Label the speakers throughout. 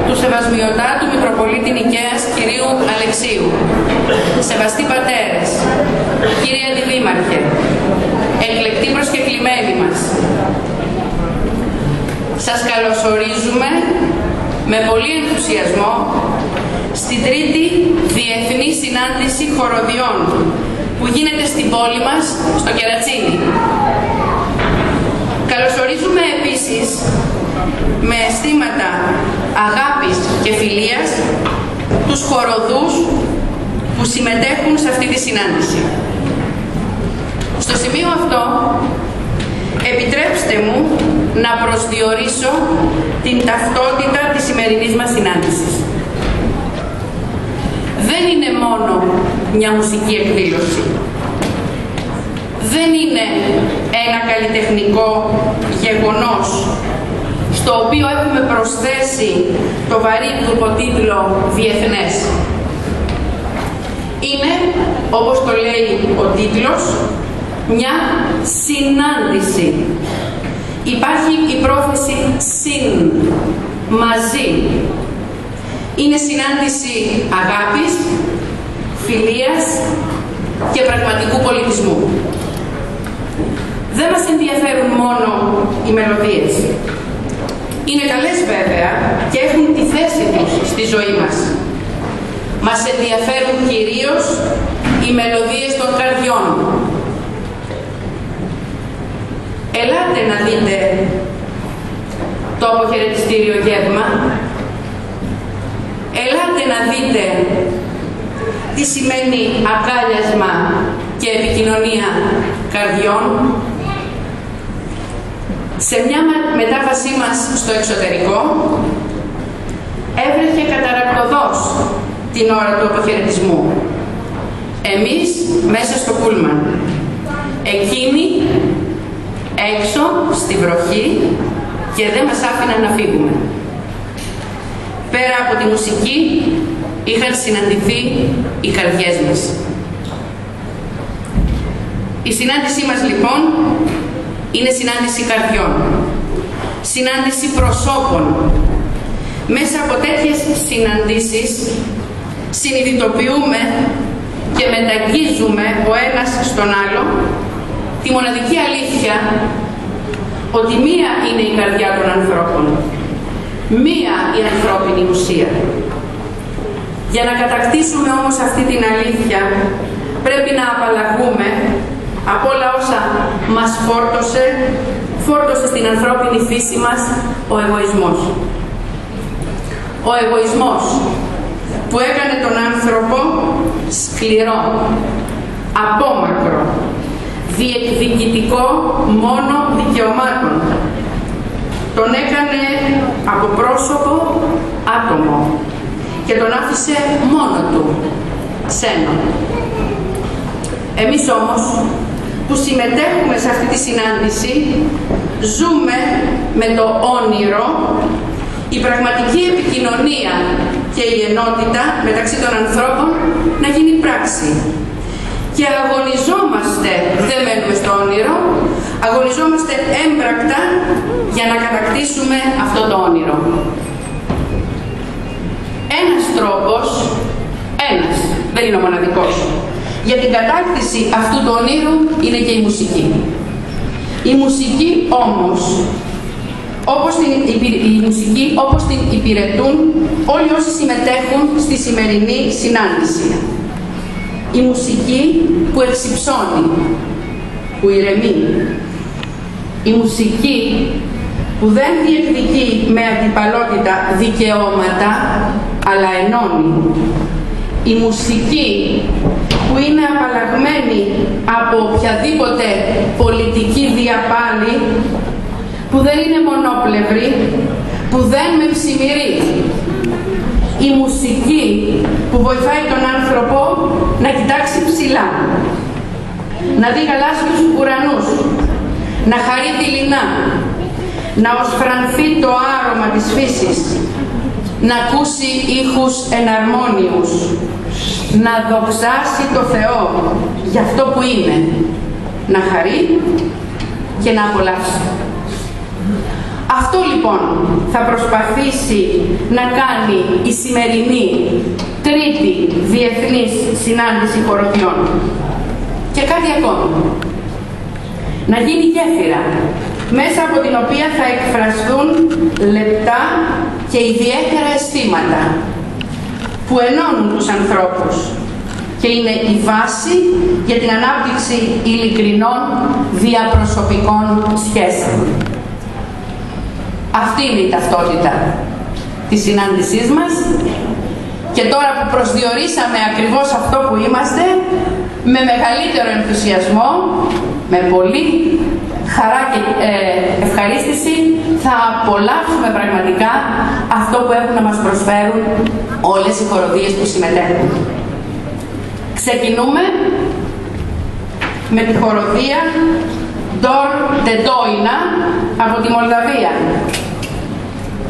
Speaker 1: του Σεβασμιωτάτου Μητροπολίτη Νικαίας κυρίου Αλεξίου, σεβαστοί πατέρες, κύριε Αντιδήμαρχε, εκλεκτοί προσκεκλημένοι μας, σας καλωσορίζουμε με πολύ ενθουσιασμό στην τρίτη Διεθνή Συνάντηση Χοροδιών που γίνεται στην πόλη μας, στο Κερατσίνι. Καλωσορίζουμε επίσης με αισθήματα αγάπης και φιλίας τους χοροδούς που συμμετέχουν σε αυτή τη συνάντηση. Στο σημείο αυτό, επιτρέψτε μου να προσδιορίσω την ταυτότητα της σημερινής μας συνάντησης. Δεν είναι μόνο μια μουσική εκδήλωση. Δεν είναι ένα καλλιτεχνικό γεγονός στο οποίο έχουμε προσθέσει το βαρύγδουπο τίτλο διεθνές. Είναι, όπως το λέει ο τίτλος, μια συνάντηση. Υπάρχει η πρόθεση συν, μαζί. Είναι συνάντηση αγάπης, φιλίας και πραγματικού πολιτισμού. Δεν μας ενδιαφέρουν μόνο οι μελωδίες. Είναι καλές βέβαια και έχουν τη θέση τους στη ζωή μας. Μας ενδιαφέρουν κυρίως οι μελωδίες των καρδιών. Ελάτε να δείτε το αποχαιρετιστήριο γεύμα. Ελάτε να δείτε τι σημαίνει αγκάλιασμα και επικοινωνία καρδιών. Σε μια μετάβασή μας στο εξωτερικό, έβρεχε καταρακτωδώς την ώρα του αποχαιρετισμού. Εμείς μέσα στο πούλμαν. Εκείνοι έξω στη βροχή και δεν μας άφηναν να φύγουμε. Πέρα από τη μουσική είχαν συναντηθεί οι καρδιές μας. Η συνάντησή μας λοιπόν είναι συνάντηση καρδιών, συνάντηση προσώπων. Μέσα από τέτοιες συναντήσεις συνειδητοποιούμε και μεταγγίζουμε ο ένας στον άλλο τη μοναδική αλήθεια ότι μία είναι η καρδιά των ανθρώπων, μία η ανθρώπινη ουσία. Για να κατακτήσουμε όμως αυτή την αλήθεια πρέπει να απαλλαγούμε από όλα όσα μας φόρτωσε στην ανθρώπινη φύση μας ο εγωισμός. Ο εγωισμός που έκανε τον άνθρωπο σκληρό, απόμακρο, διεκδικητικό μόνο δικαιωμάτων. Τον έκανε από πρόσωπο άτομο και τον άφησε μόνο του, ξένο. Εμείς όμως που συμμετέχουμε σε αυτή τη συνάντηση ζούμε με το όνειρο η πραγματική επικοινωνία και η ενότητα μεταξύ των ανθρώπων να γίνει πράξη. Και αγωνιζόμαστε, δεν μένουμε στο όνειρο, αγωνιζόμαστε έμπρακτα για να κατακτήσουμε αυτό το όνειρο. Ένας τρόπος, ένας, δεν είναι ο μοναδικός, για την κατάκτηση αυτού του ονείρου είναι και η μουσική. Η μουσική όμως, όπως την υπηρετούν όλοι όσοι συμμετέχουν στη σημερινή συνάντηση. Η μουσική που εξυψώνει, που ηρεμεί. Η μουσική που δεν διεκδικεί με αντιπαλότητα δικαιώματα, αλλά ενώνει. Η μουσική που είναι απαλλαγμένη από οποιαδήποτε πολιτική διαπάλη, που δεν είναι μονόπλευρη, που δεν μευσημερεί. Η μουσική που βοηθάει τον άνθρωπο να κοιτάξει ψηλά, να δει γαλάζιους ουρανούς, να χαρεί δειλινά, να οσφρανθεί το άρωμα της φύσης, να ακούσει ήχους εναρμόνιους, να δοξάσει το Θεό για αυτό που είναι, να χαρεί και να απολαύσει. Αυτό λοιπόν θα προσπαθήσει να κάνει η σημερινή τρίτη διεθνής συνάντηση χοροδιών. Και κάτι ακόμη. Να γίνει γέφυρα, μέσα από την οποία θα εκφραστούν λεπτά και ιδιαίτερα αισθήματα που ενώνουν τους ανθρώπους και είναι η βάση για την ανάπτυξη ειλικρινών διαπροσωπικών σχέσεων. Αυτή είναι η ταυτότητα της συνάντησής μας και τώρα που προσδιορίσαμε ακριβώς αυτό που είμαστε, με μεγαλύτερο ενθουσιασμό, με πολύ χαρά και ευχαρίστηση θα απολαύσουμε πραγματικά αυτό που έχουν να μας προσφέρουν όλες οι χοροδίες που συμμετέχουν. Ξεκινούμε με τη χοροδία Dor de Doina από τη Μολδαβία.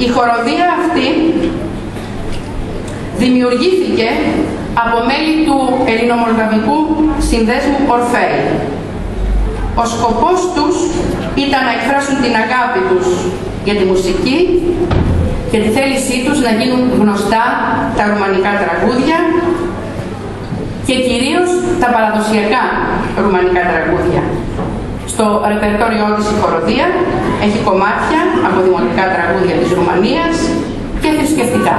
Speaker 1: Η χοροδία αυτή δημιουργήθηκε από μέλη του ελληνομολδαβικού συνδέσμου Ορφέη. Ο σκοπός τους ήταν να εκφράσουν την αγάπη τους για τη μουσική και τη θέλησή τους να γίνουν γνωστά τα ρουμανικά τραγούδια και κυρίως τα παραδοσιακά ρουμανικά τραγούδια. Στο ρεπερτόριό της η χοροδία έχει κομμάτια από δημοτικά τραγούδια της Ρουμανίας και θρησκευτικά.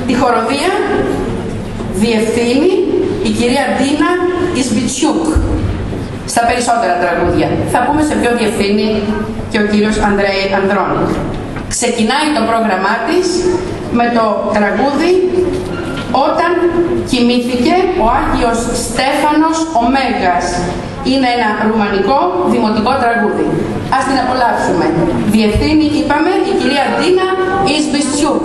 Speaker 1: Τη χοροδία διευθύνει η κυρία Ντίνα Ισβιτσιούκ στα περισσότερα τραγούδια. Θα πούμε σε ποιο διευθύνει και ο κύριος Ανδρέη Ανδρώνικ. Ξεκινάει το πρόγραμμά της με το τραγούδι «Όταν κοιμήθηκε ο Άγιος Στέφανος ο Μέγας». Είναι ένα ρουμανικό δημοτικό τραγούδι. Ας την απολαύσουμε. Διευθύνει, είπαμε, η κυρία Ντίνα Ισβιτσιούκ.